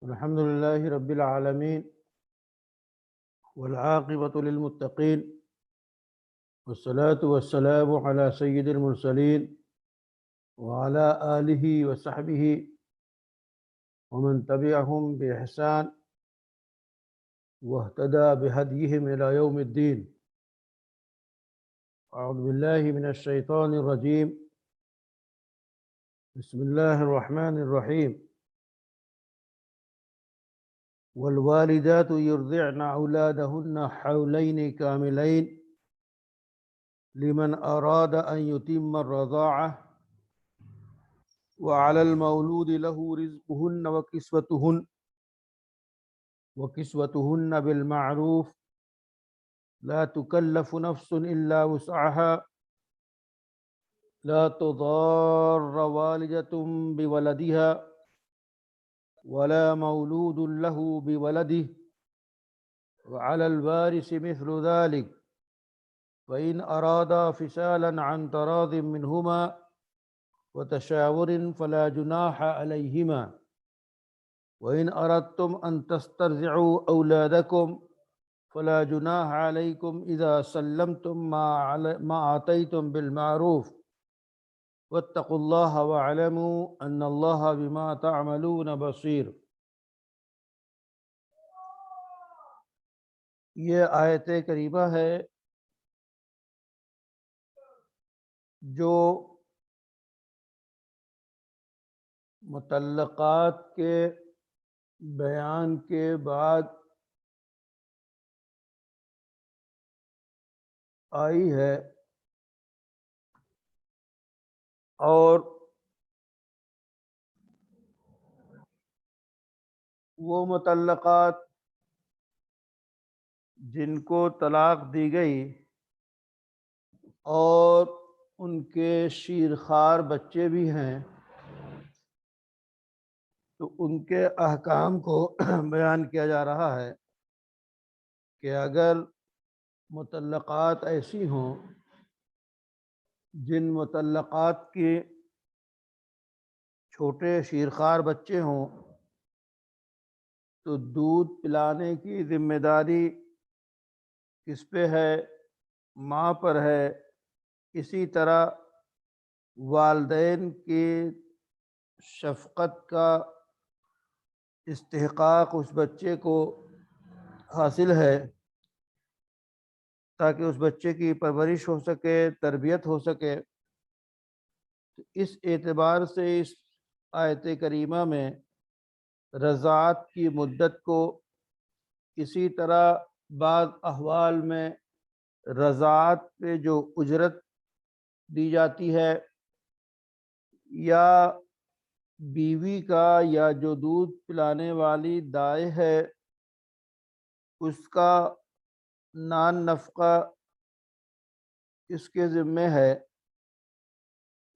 الحمد لله رب العالمين والعاقبة للمتقين والصلاة والسلام على سيد المرسلين وعلى آله وصحبه ومن تبعهم بإحسان واهتدى بهديهم إلى يوم الدين. أعوذ بالله من الشيطان الرجيم. بسم الله الرحمن الرحيم. والوالدات يرضعن أولادهن حولين كاملين لمن أراد أن يتم الرضاعة وعلى المولود له رزقهن وكسوتهن بالمعروف لا تكلف نفس إلا وسعها لا تضار والدة بولدها ولا مولود له بولده وعلى الوارث مثل ذلك فإن أرادا فصالا عن تراض منهما وتشاور فلا جناح عليهما وإن أردتم أن تسترضعوا أولادكم فلا جناح عليكم إذا سلمتم ما آتيتم بالمعروف واتقوا الله واعلموا أن الله بما تعملون بصير. یہ آیت کریمہ ہے جو مطلقات کے بیان کے بعد آئی ہے اور وہ مطلقات جن کو طلاق دی گئی اور ان کے شیرخوار بچے بھی ہیں تو ان کے احکام کو بیان کیا جا رہا ہے کہ اگر مطلقات ایسی ہوں جن مطلقات کے چھوٹے شیرخوار بچے ہوں تو دودھ پلانے کی ذمہ داری کس پہ ہے؟ ماں پر ہے. اسی طرح والدین کی شفقت کا استحقاق اس بچے کو حاصل ہے تاکہ اس بچے کی پرورش ہو سکے، تربیت ہو سکے. اس اعتبار سے اس آیت کریمہ میں رضاعت کی مدت کو، اسی طرح بعض احوال میں رضاعت پہ جو اجرت دی جاتی ہے یا بیوی کا یا جو دودھ پلانے والی دائیں ہے اس کا نان نفقہ اس کے ذمے ہے.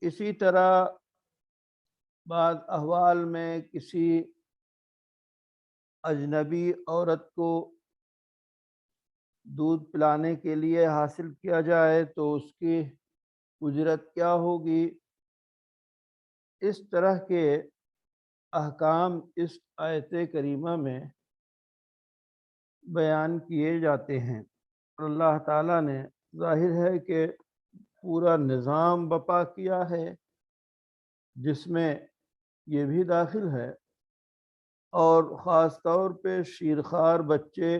اسی طرح بعض احوال میں کسی اجنبی عورت کو دودھ پلانے کے لیے حاصل کیا جائے تو اس کی اجرت کیا ہوگی. اس طرح کے احکام اس آیت کریمہ میں بیان کیے جاتے ہیں اور اللہ تعالیٰ نے ظاہر ہے کہ پورا نظام بپا کیا ہے جس میں یہ بھی داخل ہے اور خاص طور پہ شیرخوار بچے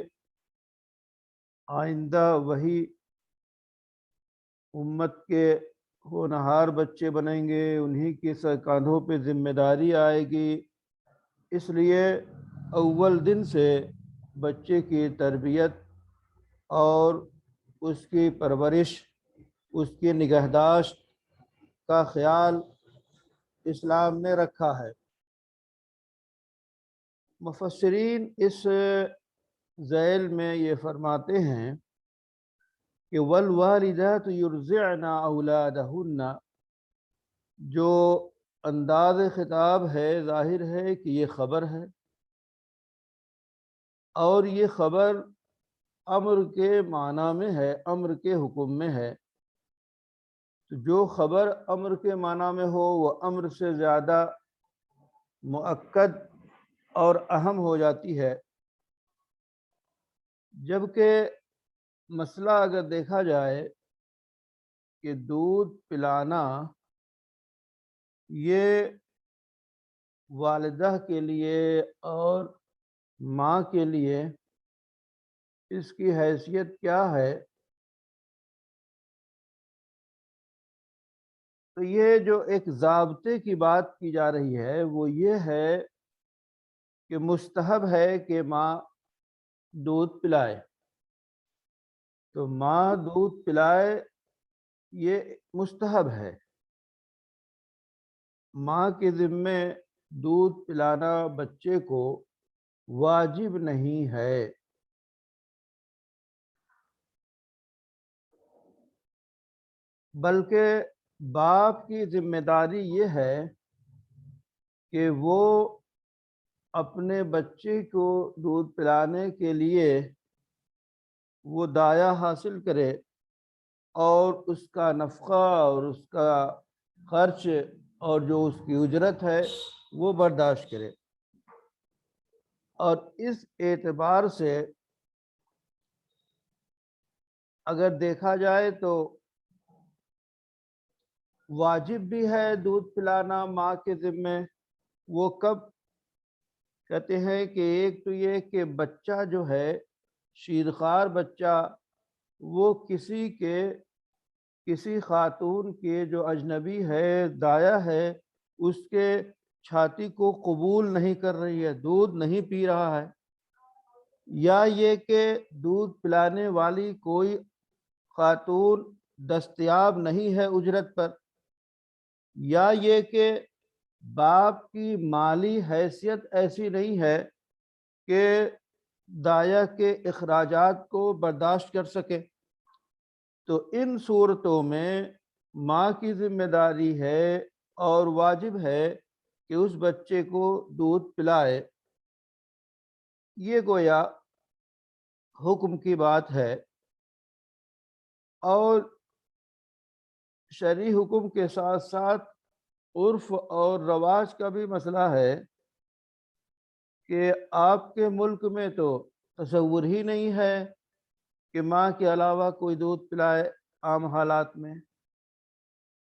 آئندہ وہی امت کے ہونہار بچے بنیں گے، انہی کے سر کاندھوں پہ ذمہ داری آئے گی. اس لیے اول دن سے بچے کی تربیت اور اس کی پرورش، اس کی نگہداشت کا خیال اسلام نے رکھا ہے. مفسرین اس ذیل میں یہ فرماتے ہیں کہ والوالدات یرضعن اولادہن، جو انداز خطاب ہے ظاہر ہے کہ یہ خبر ہے اور یہ خبر امر کے معنی میں ہے، امر کے حکم میں ہے. تو جو خبر امر کے معنی میں ہو وہ امر سے زیادہ مؤکد اور اہم ہو جاتی ہے، جبکہ مسئلہ اگر دیکھا جائے کہ دودھ پلانا یہ والدہ کے لیے اور ماں کے لیے اس کی حیثیت کیا ہے، تو یہ جو ایک ضابطے کی بات کی جا رہی ہے وہ یہ ہے کہ مستحب ہے کہ ماں دودھ پلائے۔ تو ماں دودھ پلائے یہ مستحب ہے، ماں کے ذمے دودھ پلانا بچے کو واجب نہیں ہے۔ بلکہ باپ کی ذمہ داری یہ ہے کہ وہ اپنے بچے کو دودھ پلانے کے لیے وہ دایہ حاصل کرے اور اس کا نفقہ اور اس کا خرچ اور جو اس کی اجرت ہے وہ برداشت کرے۔ اور اس اعتبار سے اگر دیکھا جائے تو واجب بھی ہے دودھ پلانا ماں کے ذمے۔ وہ کب کہتے ہیں کہ ایک تو یہ کہ بچہ جو ہے شیرخوار بچہ وہ کسی خاتون کے جو اجنبی ہے دایا ہے اس کے چھاتی کو قبول نہیں کر رہی ہے، دودھ نہیں پی رہا ہے، یا یہ کہ دودھ پلانے والی کوئی خاتون دستیاب نہیں ہے اجرت پر، یا یہ کہ باپ کی مالی حیثیت ایسی نہیں ہے کہ دایا کے اخراجات کو برداشت کر سکے، تو ان صورتوں میں ماں کی ذمہ داری ہے اور واجب ہے کہ اس بچے کو دودھ پلائے۔ یہ گویا حکم کی بات ہے، اور شرعی حکم کے ساتھ ساتھ عرف اور رواج کا بھی مسئلہ ہے کہ آپ کے ملک میں تو تصور ہی نہیں ہے کہ ماں کے علاوہ کوئی دودھ پلائے۔ عام حالات میں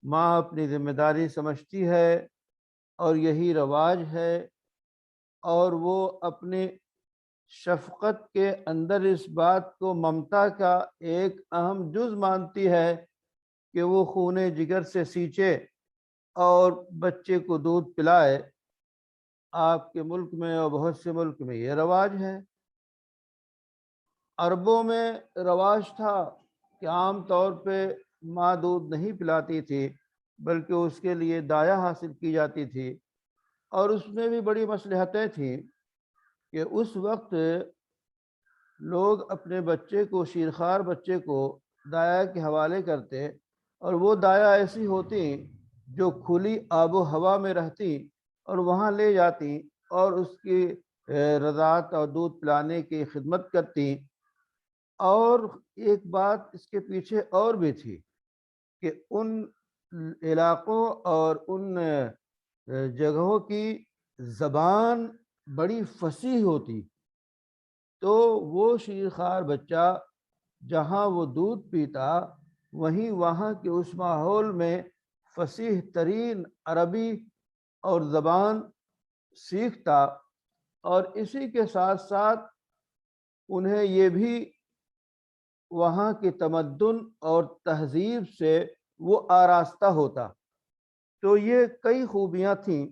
ماں اپنی ذمہ داری سمجھتی ہے اور یہی رواج ہے، اور وہ اپنی شفقت کے اندر اس بات کو ممتا کا ایک اہم جز مانتی ہے کہ وہ خون جگر سے سینچے اور بچے کو دودھ پلائے۔ آپ کے ملک میں اور بہت سے ملک میں یہ رواج ہے۔ عربوں میں رواج تھا کہ عام طور پہ ماں دودھ نہیں پلاتی تھی بلکہ اس کے لیے دایہ حاصل کی جاتی تھی، اور اس میں بھی بڑی مصلحتیں تھیں کہ اس وقت لوگ اپنے بچے کو شیرخوار بچے کو دایا کے حوالے کرتے، اور وہ دایا ایسی ہوتی جو کھلی آب و ہوا میں رہتی اور وہاں لے جاتی اور اس کی رضاعت اور دودھ پلانے کی خدمت کرتی۔ اور ایک بات اس کے پیچھے اور بھی تھی کہ ان علاقوں اور ان جگہوں کی زبان بڑی فصیح ہوتی، تو وہ شیرخوار بچہ جہاں وہ دودھ پیتا وہیں وہاں کے اس ماحول میں فصیح ترین عربی اور زبان سیکھتا، اور اسی کے ساتھ ساتھ انہیں یہ بھی وہاں کی تمدن اور تہذیب سے وہ آراستہ ہوتا۔ تو یہ کئی خوبیاں تھیں،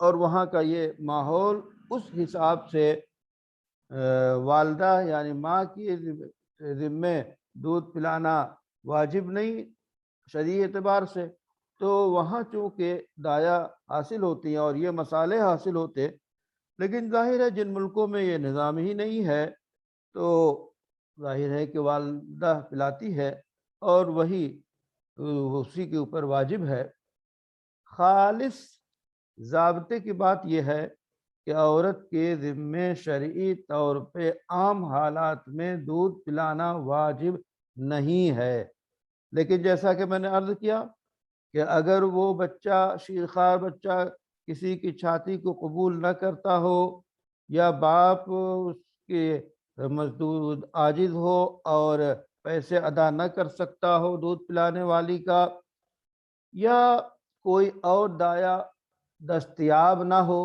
اور وہاں کا یہ ماحول اس حساب سے والدہ یعنی ماں کی ذمے دودھ پلانا واجب نہیں شرعی اعتبار سے، تو وہاں چونکہ دایا حاصل ہوتی ہیں اور یہ مسالے حاصل ہوتے، لیکن ظاہر ہے جن ملکوں میں یہ نظام ہی نہیں ہے تو ظاہر ہے کہ والدہ پلاتی ہے اور وہی اسی کے اوپر واجب ہے۔ خالص ضابطے کی بات یہ ہے کہ عورت کے ذمے شرعی طور پہ عام حالات میں دودھ پلانا واجب نہیں ہے، لیکن جیسا کہ میں نے عرض کیا کہ اگر وہ بچہ شیرخوار بچہ کسی کی چھاتی کو قبول نہ کرتا ہو یا باپ اس کے مزدور عاجز ہو اور پیسے ادا نہ کر سکتا ہو دودھ پلانے والی کا، یا کوئی اور دایا دستیاب نہ ہو،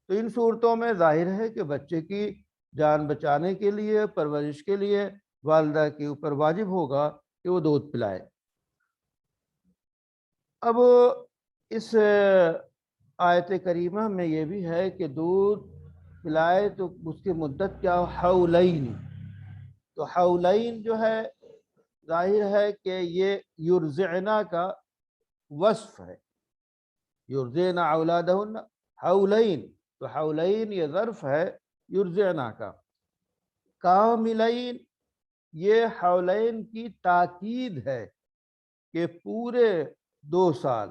تو ان صورتوں میں ظاہر ہے کہ بچے کی جان بچانے کے لیے، پرورش کے لیے والدہ کے اوپر واجب ہوگا کہ وہ دودھ پلائے۔ اب اس آیت کریمہ میں یہ بھی ہے کہ دودھ پلائے تو اس کی مدت کیا، حولین۔ تو حولین جو ہے ظاہر ہے کہ یہ یرزعنا کا وصف ہے، یرزعنا اولادہن حولین، تو حولین یہ ظرف ہے یرزعنا کا۔ کاملین، یہ حولین کی تاکید ہے کہ پورے 2 سال،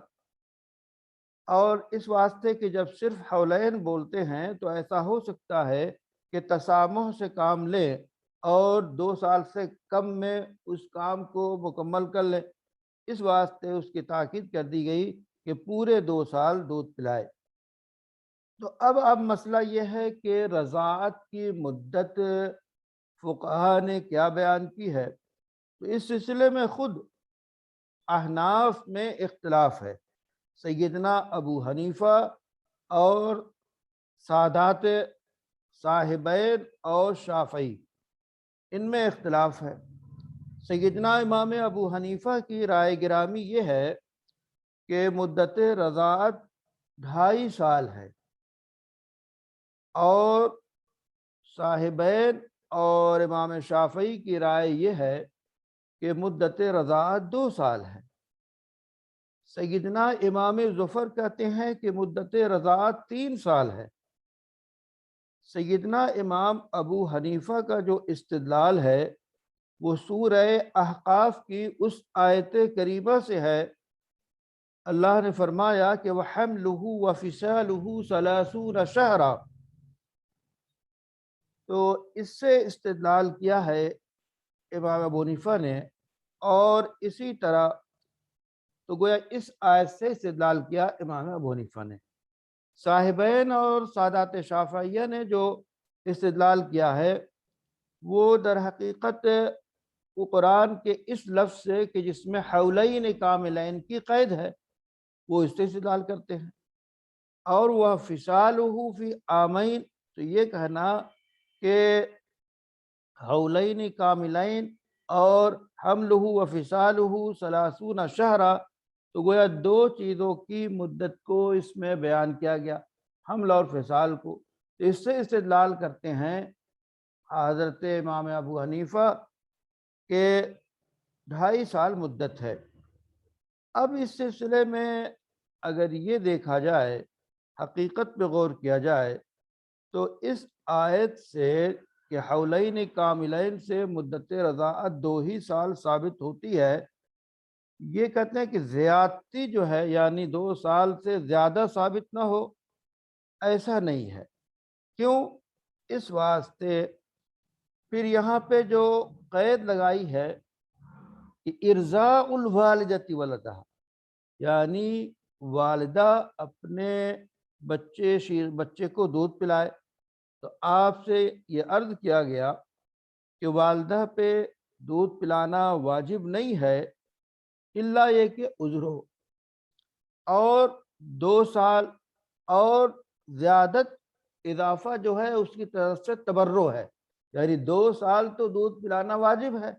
اور اس واسطے کہ جب صرف حولین بولتے ہیں تو ایسا ہو سکتا ہے کہ تسامح سے کام لیں اور 2 سال سے کم میں اس کام کو مکمل کر لیں، اس واسطے اس کی تاکید کر دی گئی کہ پورے 2 سال دودھ پلائے۔ تو اب مسئلہ یہ ہے کہ رضاعت کی مدت فقہا نے کیا بیان کی ہے، تو اس سلسلے میں خود احناف میں اختلاف ہے۔ سیدنا ابو حنیفہ اور سادات صاحبین اور شافعی، ان میں اختلاف ہے۔ سیدنا امام ابو حنیفہ کی رائے گرامی یہ ہے کہ مدت رضاعت 2.5 سال ہے، اور صاحبین اور امام شافعی کی رائے یہ ہے کہ مدت رضاعت 2 سال ہے۔ سیدنا امام ظفر کہتے ہیں کہ مدت رضاعت 3 سال ہے۔ سیدنا امام ابو حنیفہ کا جو استدلال ہے وہ سورہ احقاف کی اس آیت کریمہ سے ہے۔ اللہ نے فرمایا کہ وَحَمْلُهُ وَفِصَالُهُ 30 شہرا، تو اس سے استدلال کیا ہے امام ابو حنیفہ نے، اور اسی طرح تو گویا اس آیت سے استدلال کیا امام ابو حنیفہ نے۔ صاحبین اور سادات شافعیہ نے جو استدلال کیا ہے وہ در حقیقت وہ قرآن کے اس لفظ سے کہ جس میں حولین کاملین کی قید ہے، وہ اس سے استدلال کرتے ہیں۔ اور وہ فصالہ فی عامین، تو یہ کہنا کہ حولین کاملین اور حملہ و فصالہ 30 شہرا، تو گویا 2 چیزوں کی مدت کو اس میں بیان کیا گیا، حمل اور فصال کو۔ تو اس سے استدلال کرتے ہیں حضرت امام ابو حنیفہ کہ 2.5 سال مدت ہے۔ اب اس سلسلے میں اگر یہ دیکھا جائے، حقیقت پہ غور کیا جائے، تو اس آیت سے کہ حولین کاملین سے مدت رضاعت 2 ہی سال ثابت ہوتی ہے، یہ کہتے ہیں کہ زیادتی جو ہے یعنی 2 سال سے زیادہ ثابت نہ ہو، ایسا نہیں ہے۔ کیوں؟ اس واسطے پھر یہاں پہ جو قید لگائی ہے کہ ارضاء الوالدۃ ولدہ، یعنی والدہ اپنے بچے کو دودھ پلائے، تو آپ سے یہ عرض کیا گیا کہ والدہ پہ دودھ پلانا واجب نہیں ہے الا یہ کہ عذر ہو، اور 2 سال اور زیادت اضافہ جو ہے اس کی طرف سے تبرع ہے، یعنی 2 سال تو دودھ پلانا واجب ہے،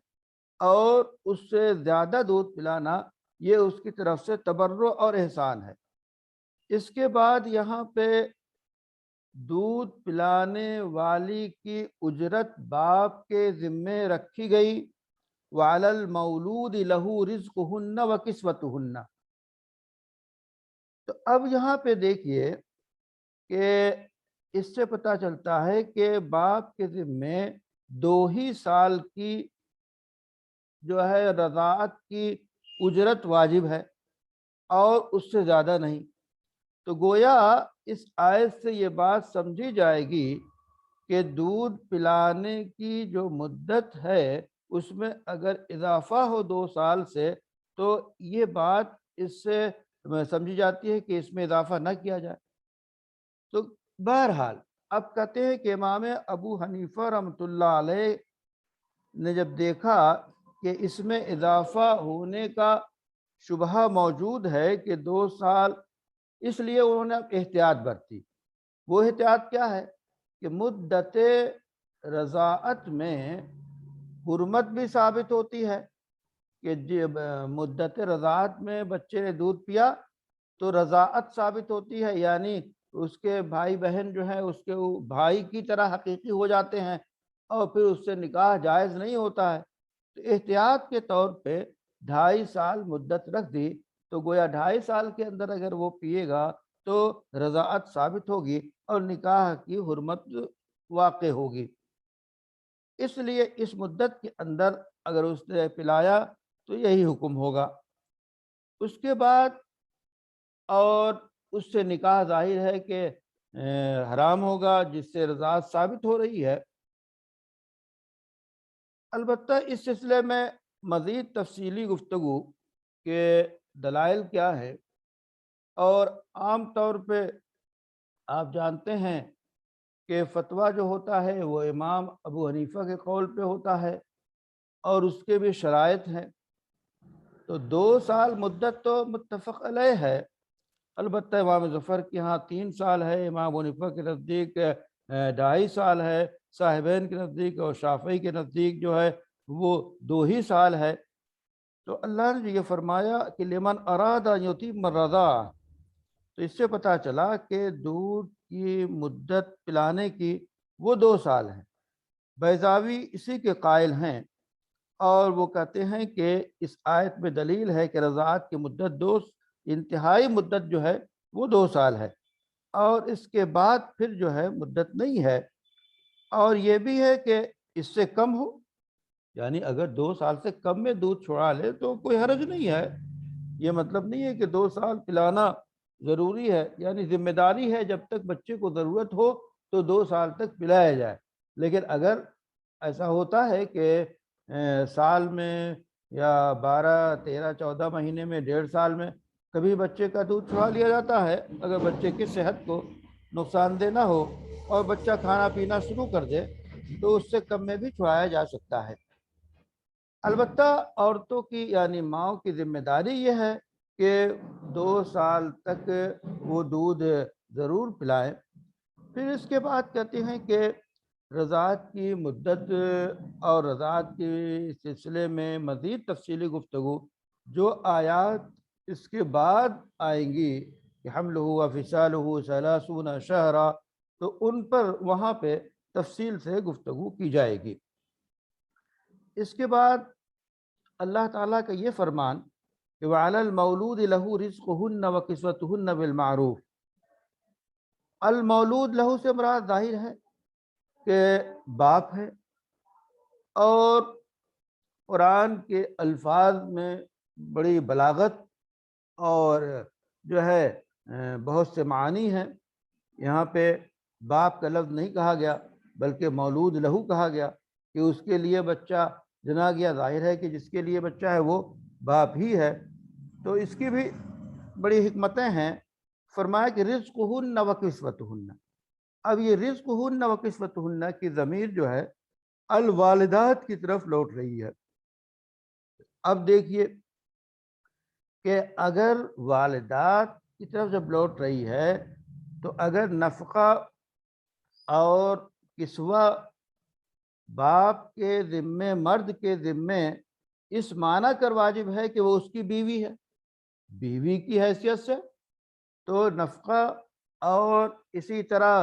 اور اس سے زیادہ دودھ پلانا یہ اس کی طرف سے تبرع اور احسان ہے۔ اس کے بعد یہاں پہ دودھ پلانے والی کی اجرت باپ کے ذمے رکھی گئی، وَعَلَى الْمَوْلُودِ لَهُ رِزْقُهُنَّ وَكِسْوَتُهُنَّ۔ تو اب یہاں پہ دیکھیے کہ اس سے پتہ چلتا ہے کہ باپ کے ذمے 2 ہی سال کی جو ہے رضاعت کی اجرت واجب ہے، اور اس سے زیادہ نہیں۔ تو گویا اس آیت سے یہ بات سمجھی جائے گی کہ دودھ پلانے کی جو مدت ہے اس میں اگر اضافہ ہو 2 سال سے، تو یہ بات اس سے سمجھی جاتی ہے کہ اس میں اضافہ نہ کیا جائے۔ تو بہرحال اب کہتے ہیں کہ امام ابو حنیفہ رحمۃ اللہ علیہ نے جب دیکھا کہ اس میں اضافہ ہونے کا شبہ موجود ہے کہ 2 سال، اس لیے انہوں نے احتیاط برتی۔ وہ احتیاط کیا ہے کہ مدت رضاعت میں حرمت بھی ثابت ہوتی ہے کہ جب مدت رضاعت میں بچے نے دودھ پیا تو رضاعت ثابت ہوتی ہے، یعنی اس کے بھائی بہن جو ہیں اس کے بھائی کی طرح حقیقی ہو جاتے ہیں، اور پھر اس سے نکاح جائز نہیں ہوتا ہے۔ تو احتیاط کے طور پہ 2.5 سال مدت رکھ دی، تو گویا 2.5 سال کے اندر اگر وہ پیے گا تو رضاعت ثابت ہوگی اور نکاح کی حرمت واقع ہوگی۔ اس لیے اس مدت کے اندر اگر اس نے پلایا تو یہی حکم ہوگا۔ اس کے بعد اور اس سے نکاح ظاہر ہے کہ حرام ہوگا، جس سے رضاعت ثابت ہو رہی ہے۔ البتہ اس سلسلے میں مزید تفصیلی گفتگو کہ دلائل کیا ہے، اور عام طور پہ آپ جانتے ہیں کہ فتویٰ جو ہوتا ہے وہ امام ابو حنیفہ کے قول پہ ہوتا ہے، اور اس کے بھی شرائط ہیں۔ تو 2 سال مدت تو متفق علیہ ہے، البتہ امام ظفر کے ہاں 3 سال ہے، امام ابو حنیفہ کے نزدیک 2.5 سال ہے، صاحبین کے نزدیک اور شافعی کے نزدیک جو ہے وہ 2 ہی سال ہے۔ تو اللہ نے یہ فرمایا کہ لمن اراد ان یتیم الرضاع، تو اس سے پتہ چلا کہ دودھ کی مدت پلانے کی وہ 2 سال ہیں۔ بیضاوی اسی کے قائل ہیں، اور وہ کہتے ہیں کہ اس آیت میں دلیل ہے کہ رضاعت کی مدت انتہائی مدت جو ہے وہ 2 سال ہے، اور اس کے بعد پھر جو ہے مدت نہیں ہے۔ اور یہ بھی ہے کہ اس سے کم ہو، یعنی اگر 2 سال سے کم میں دودھ چھڑا لے تو کوئی حرج نہیں ہے۔ یہ مطلب نہیں ہے کہ 2 سال پلانا ضروری ہے، یعنی ذمہ داری ہے جب تک بچے کو ضرورت ہو تو 2 سال تک پلایا جائے۔ لیکن اگر ایسا ہوتا ہے کہ سال میں یا 12 13 14 مہینے میں 1.5 سال میں کبھی بچے کا دودھ چھڑا لیا جاتا ہے، اگر بچے کی صحت کو نقصان دہ نہ ہو اور بچہ کھانا پینا شروع کر دے تو اس سے کم میں بھی چھڑایا جا سکتا ہے۔ البتہ عورتوں کی یعنی ماؤں کی ذمہ داری یہ ہے کہ 2 سال تک وہ دودھ ضرور پلائیں۔ پھر اس کے بعد کہتے ہیں کہ رضاعت کی مدت اور رضاعت کے سلسلے میں مزید تفصیلی گفتگو جو آیات اس کے بعد آئیں گی کہ حملہ و فصالہ 30 شہرا، تو ان پر وہاں پہ تفصیل سے گفتگو کی جائے گی۔ اس کے بعد اللہ تعالیٰ کا یہ فرمان کہ وَعَلَى الْمَوْلُودِ لَهُ رِزْقُهُنَّ وَكِسْوَتُهُنَّ بِالْمَعْرُوفِ۔ المولود لہو سے مراد ظاہر ہے کہ باپ ہے، اور قرآن کے الفاظ میں بڑی بلاغت اور جو ہے بہت سے معانی ہیں۔ یہاں پہ باپ کا لفظ نہیں کہا گیا بلکہ مولود لہو کہا گیا کہ اس کے لیے بچہ جنا گیا، ظاہر ہے کہ جس کے لیے بچہ ہے وہ باپ ہی ہے۔ تو اس کی بھی بڑی حکمتیں ہیں۔ فرمایا کہ رزقہن و کسوتہن، اب یہ رزقہن و کسوتہن کی ضمیر جو ہے الوالدات کی طرف لوٹ رہی ہے۔ اب دیکھیے کہ اگر والدات کی طرف جب لوٹ رہی ہے تو اگر نفقہ اور کسوہ باپ کے ذمے، مرد کے ذمے اس معنی کر واجب ہے کہ وہ اس کی بیوی ہے، بیوی کی حیثیت سے تو نفقہ اور اسی طرح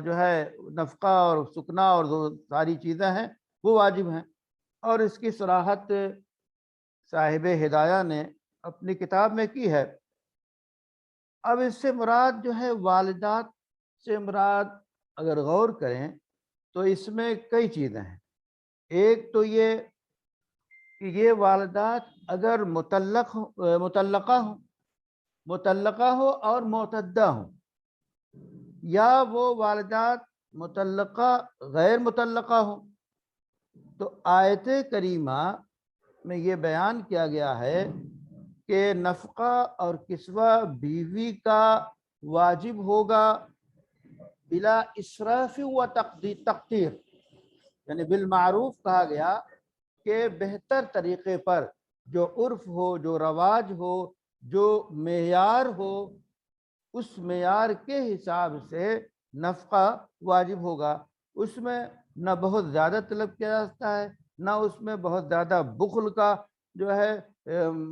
جو ہے نفقہ اور سکنا اور جو ساری چیزیں ہیں وہ واجب ہیں، اور اس کی صراحت صاحب ہدایہ نے اپنی کتاب میں کی ہے۔ اب اس سے مراد جو ہے والدات سے مراد اگر غور کریں تو اس میں کئی چیزیں ہیں۔ ایک تو یہ کہ یہ والدات اگر مطلقہ ہو اور معتدہ ہوں، یا وہ والدات مطلقہ غیر مطلقہ ہوں، تو آیت کریمہ میں یہ بیان کیا گیا ہے کہ نفقہ اور کسوہ بیوی کا واجب ہوگا بلا اسراف و تقدیر، یعنی بالمعروف کہا گیا کہ بہتر طریقے پر، جو عرف ہو، جو رواج ہو، جو معیار ہو، اس معیار کے حساب سے نفقہ واجب ہوگا۔ اس میں نہ بہت زیادہ طلب کیا جاتا ہے، نہ اس میں بہت زیادہ بخل کا جو ہے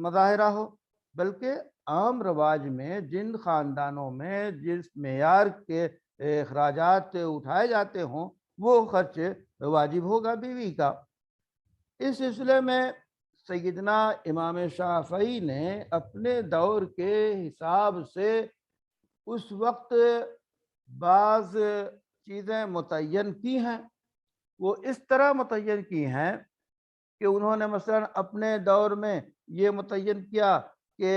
مظاہرہ ہو، بلکہ عام رواج میں جن خاندانوں میں جس معیار کے اخراجات اٹھائے جاتے ہوں وہ خرچ واجب ہوگا بیوی کا۔ اس سلسلے میں سیدنا امام شافعی نے اپنے دور کے حساب سے اس وقت بعض چیزیں متعین کی ہیں۔ وہ اس طرح متعین کی ہیں کہ انہوں نے مثلا اپنے دور میں یہ متعین کیا کہ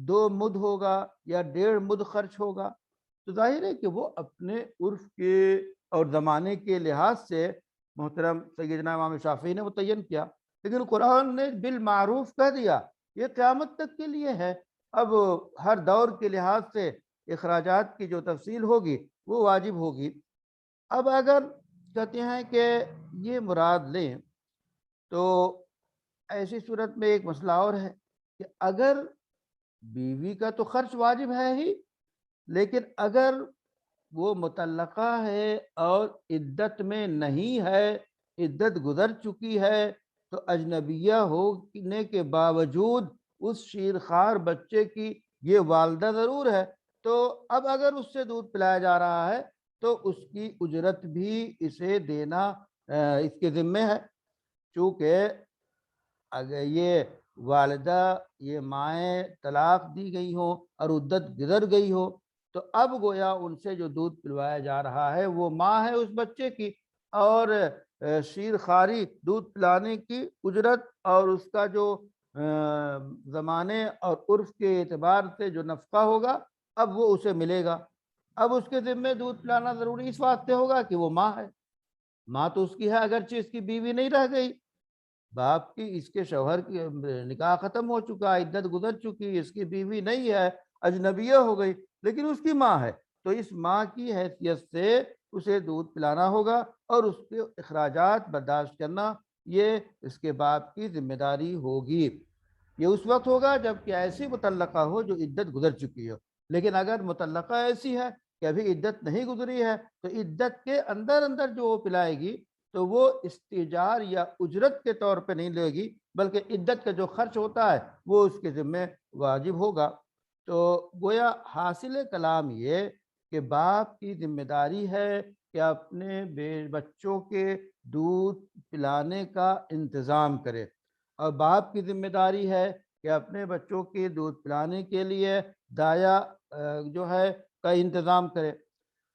2 مد ہوگا یا 1.5 مد خرچ ہوگا، تو ظاہر ہے کہ وہ اپنے عرف کے اور زمانے کے لحاظ سے محترم سیدنا امام شافعی نے متعین کیا، لیکن قرآن نے بالمعروف کہہ دیا، یہ قیامت تک کے لیے ہے۔ اب ہر دور کے لحاظ سے اخراجات کی جو تفصیل ہوگی وہ واجب ہوگی۔ اب اگر کہتے ہیں کہ یہ مراد لیں تو ایسی صورت میں ایک مسئلہ اور ہے کہ اگر بیوی کا تو خرچ واجب ہے ہی، لیکن اگر وہ مطلقہ ہے اور عدت میں نہیں ہے، عدت گزر چکی ہے، تو اجنبیہ ہونے کے باوجود اس شیرخوار بچے کی یہ والدہ ضرور ہے، تو اب اگر اس سے دودھ پلایا جا رہا ہے تو اس کی اجرت بھی اسے دینا اس کے ذمہ ہے، چونکہ اگر یہ والدہ، یہ مائیں طلاق دی گئی ہوں اور عدت گزر گئی ہو، تو اب گویا ان سے جو دودھ پلوایا جا رہا ہے وہ ماں ہے اس بچے کی، اور شیر خاری دودھ پلانے کی اجرت اور اس کا جو زمانے اور عرف کے اعتبار سے جو نفقہ ہوگا اب وہ اسے ملے گا۔ اب اس کے ذمہ دودھ پلانا ضروری اس واسطے ہوگا کہ وہ ماں ہے، ماں تو اس کی ہے اگرچہ اس کی بیوی نہیں رہ گئی، باپ کی، اس کے شوہر کی نکاح ختم ہو چکا، عدت گزر چکی، اس کی بیوی نہیں ہے، اجنبیہ ہو گئی، لیکن اس کی ماں ہے، تو اس ماں کی حیثیت سے اسے دودھ پلانا ہوگا اور اس کے اخراجات برداشت کرنا یہ اس کے باپ کی ذمہ داری ہوگی۔ یہ اس وقت ہوگا جب کہ ایسی مطلقہ ہو جو عدت گزر چکی ہو، لیکن اگر مطلقہ ایسی ہے کہ ابھی عدت نہیں گزری ہے تو عدت کے اندر اندر جو وہ پلائے گی تو وہ استئجار یا اجرت کے طور پہ نہیں لے گی، بلکہ عدت کا جو خرچ ہوتا ہے وہ اس کے ذمہ واجب ہوگا۔ تو گویا حاصل کلام یہ کہ باپ کی ذمہ داری ہے کہ اپنے بچوں کے دودھ پلانے کا انتظام کرے، اور باپ کی ذمہ داری ہے کہ اپنے بچوں کے دودھ پلانے کے لیے دایا جو ہے کا انتظام کرے،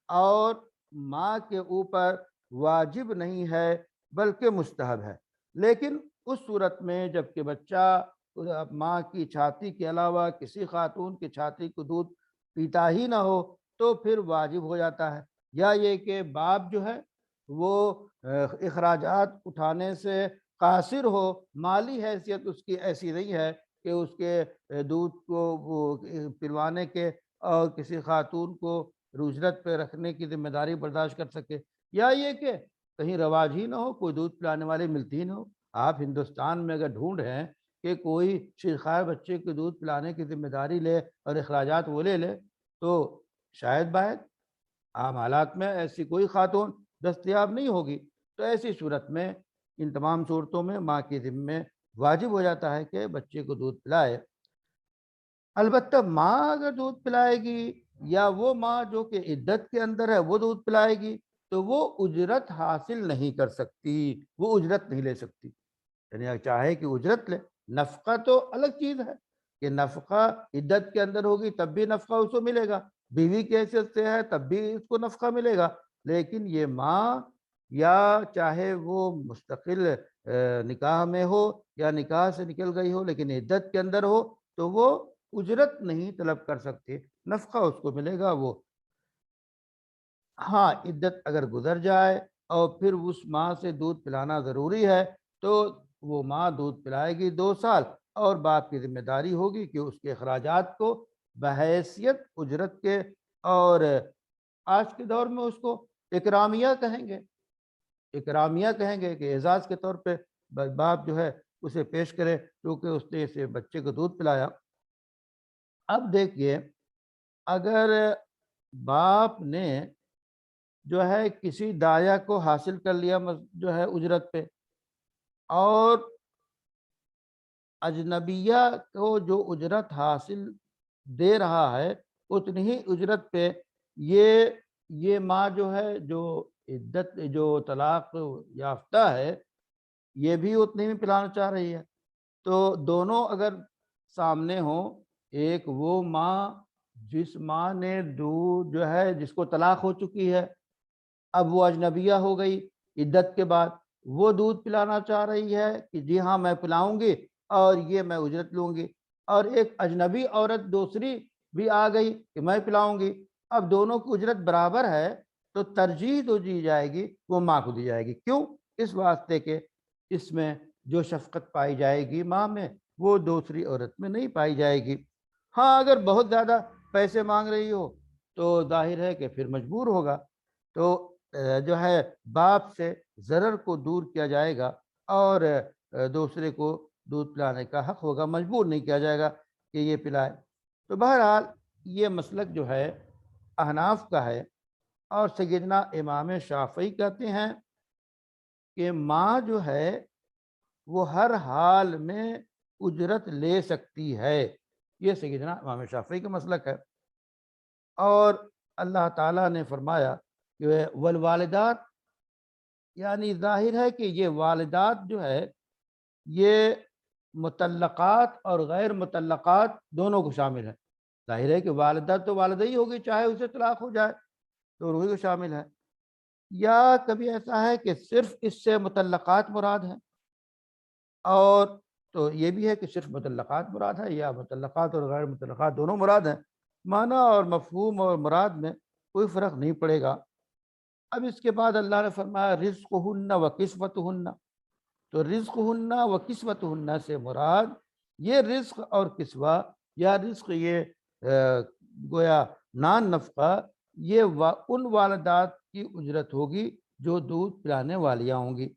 اور ماں کے اوپر واجب نہیں ہے بلکہ مستحب ہے۔ لیکن اس صورت میں جب کہ بچہ ماں کی چھاتی کے علاوہ کسی خاتون کی چھاتی کو دودھ پیتا ہی نہ ہو تو پھر واجب ہو جاتا ہے، یا یہ کہ باپ جو ہے وہ اخراجات اٹھانے سے قاصر ہو، مالی حیثیت اس کی ایسی نہیں ہے کہ اس کے دودھ کو وہ پلوانے کے اور کسی خاتون کو اجرت پہ رکھنے کی ذمہ داری برداشت کر سکے، یا یہ کہ کہیں رواج ہی نہ ہو، کوئی دودھ پلانے والے ملتی ہی نہ ہو۔ آپ ہندوستان میں اگر ڈھونڈ ہیں کہ کوئی شیرخوار بچے کے دودھ پلانے کی ذمہ داری لے اور اخراجات وہ لے تو شاید باید عام حالات میں ایسی کوئی خاتون دستیاب نہیں ہوگی، تو ایسی صورت میں ان تمام صورتوں میں ماں کے ذمہ واجب ہو جاتا ہے کہ بچے کو دودھ پلائے۔ البتہ ماں اگر دودھ پلائے گی یا وہ ماں جو کہ عدت کے اندر ہے وہ دودھ پلائے گی تو وہ اجرت حاصل نہیں کر سکتی، وہ اجرت نہیں لے سکتی، یعنی چاہے کہ اجرت لے، نفقہ تو الگ چیز ہے کہ نفقہ عدت کے اندر ہوگی تب بھی نفقہ اس کو ملے گا، بیوی کی حیثیت سے ہے تب بھی اس کو نفقہ ملے گا، لیکن یہ ماں یا چاہے وہ مستقل نکاح میں ہو یا نکاح سے نکل گئی ہو لیکن عدت کے اندر ہو تو وہ اجرت نہیں طلب کر سکتی، نفقہ اس کو ملے گا وہ۔ ہاں عدت اگر گزر جائے اور پھر اس ماں سے دودھ پلانا ضروری ہے تو وہ ماں دودھ پلائے گی 2 سال، اور باپ کی ذمہ داری ہوگی کہ اس کے اخراجات کو بحیثیت اجرت کے اور آج کے دور میں اس کو اکرامیہ کہیں گے، اکرامیہ کہیں گے کہ اعزاز کے طور پہ باپ جو ہے اسے پیش کرے کیونکہ اس نے اسے بچے کو دودھ پلایا۔ اب دیکھیے، اگر باپ نے جو ہے کسی دایا کو حاصل کر لیا جو ہے اجرت پہ، اور اجنبیہ کو جو اجرت حاصل دے رہا ہے اتنی ہی اجرت پہ یہ ماں جو ہے جو عدت جو طلاق یافتہ ہے یہ بھی اتنی ہی پلانا چاہ رہی ہے، تو دونوں اگر سامنے ہوں، ایک وہ ماں جس ماں نے دودھ جو ہے جس کو طلاق ہو چکی ہے، اب وہ اجنبیہ ہو گئی عدت کے بعد، وہ دودھ پلانا چاہ رہی ہے کہ جی ہاں میں پلاؤں گی اور یہ میں اجرت لوں گی، اور ایک اجنبی عورت دوسری بھی آ گئی کہ میں پلاؤں گی۔ اب دونوں کی اجرت برابر ہے تو ترجیح جو دی جائے گی وہ ماں کو دی جائے گی۔ کیوں؟ اس واسطے کہ اس میں جو شفقت پائی جائے گی ماں میں وہ دوسری عورت میں نہیں پائی جائے گی۔ ہاں اگر بہت زیادہ پیسے مانگ رہی ہو تو ظاہر ہے کہ پھر مجبور ہوگا، تو جو ہے باپ سے ضرر کو دور کیا جائے گا اور دوسرے کو دودھ پلانے کا حق ہوگا، مجبور نہیں کیا جائے گا کہ یہ پلائے۔ تو بہرحال یہ مسلک جو ہے احناف کا ہے، اور سیدنا امام شافعی کہتے ہیں کہ ماں جو ہے وہ ہر حال میں اجرت لے سکتی ہے، یہ سیدنا امام شافعی کا مسلک ہے۔ اور اللہ تعالیٰ نے فرمایا کہ والوالدات، یعنی ظاہر ہے کہ یہ والدات جو ہے یہ مطلقات اور غیر مطلقات دونوں کو شامل ہے۔ ظاہر ہے کہ والدہ تو والدہ ہی ہوگی چاہے اسے طلاق ہو جائے، دونوں ہی کو شامل ہے۔ یا کبھی ایسا ہے کہ صرف اس سے مطلقات مراد ہیں، اور تو یہ بھی ہے کہ صرف مطلقات مراد ہے، یا مطلقات اور غیر مطلقات دونوں مراد ہیں، معنی اور مفہوم اور مراد میں کوئی فرق نہیں پڑے گا۔ اب اس کے بعد اللہ نے فرمایا رزقہن و کسوتہن، تو رزقہن و کسوتہن سے مراد یہ رزق اور کسوہ، یا رزق یہ گویا نان نفقہ، یہ ان والدات کی اجرت ہوگی جو دودھ پلانے والیاں ہوں گی،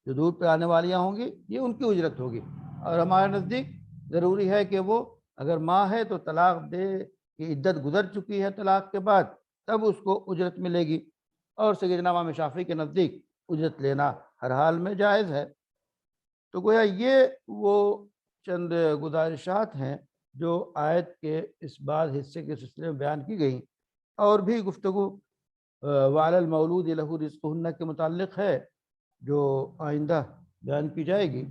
جو دودھ پلانے والیاں ہوں گی یہ ان کی اجرت ہوگی۔ اور ہمارے نزدیک ضروری ہے کہ وہ اگر ماں ہے تو طلاق دے کہ عدت گزر چکی ہے طلاق کے بعد تب اس کو اجرت ملے گی، اور سیدنا امام شافعی کے نزدیک اجرت لینا ہر حال میں جائز ہے۔ تو گویا یہ وہ چند گزارشات ہیں جو آیت کے اس بعد حصے کے سلسلے میں بیان کی گئیں، اور بھی گفتگو وعلی المولود لہ رزقہن کے متعلق ہے جو آئندہ بیان کی جائے گی۔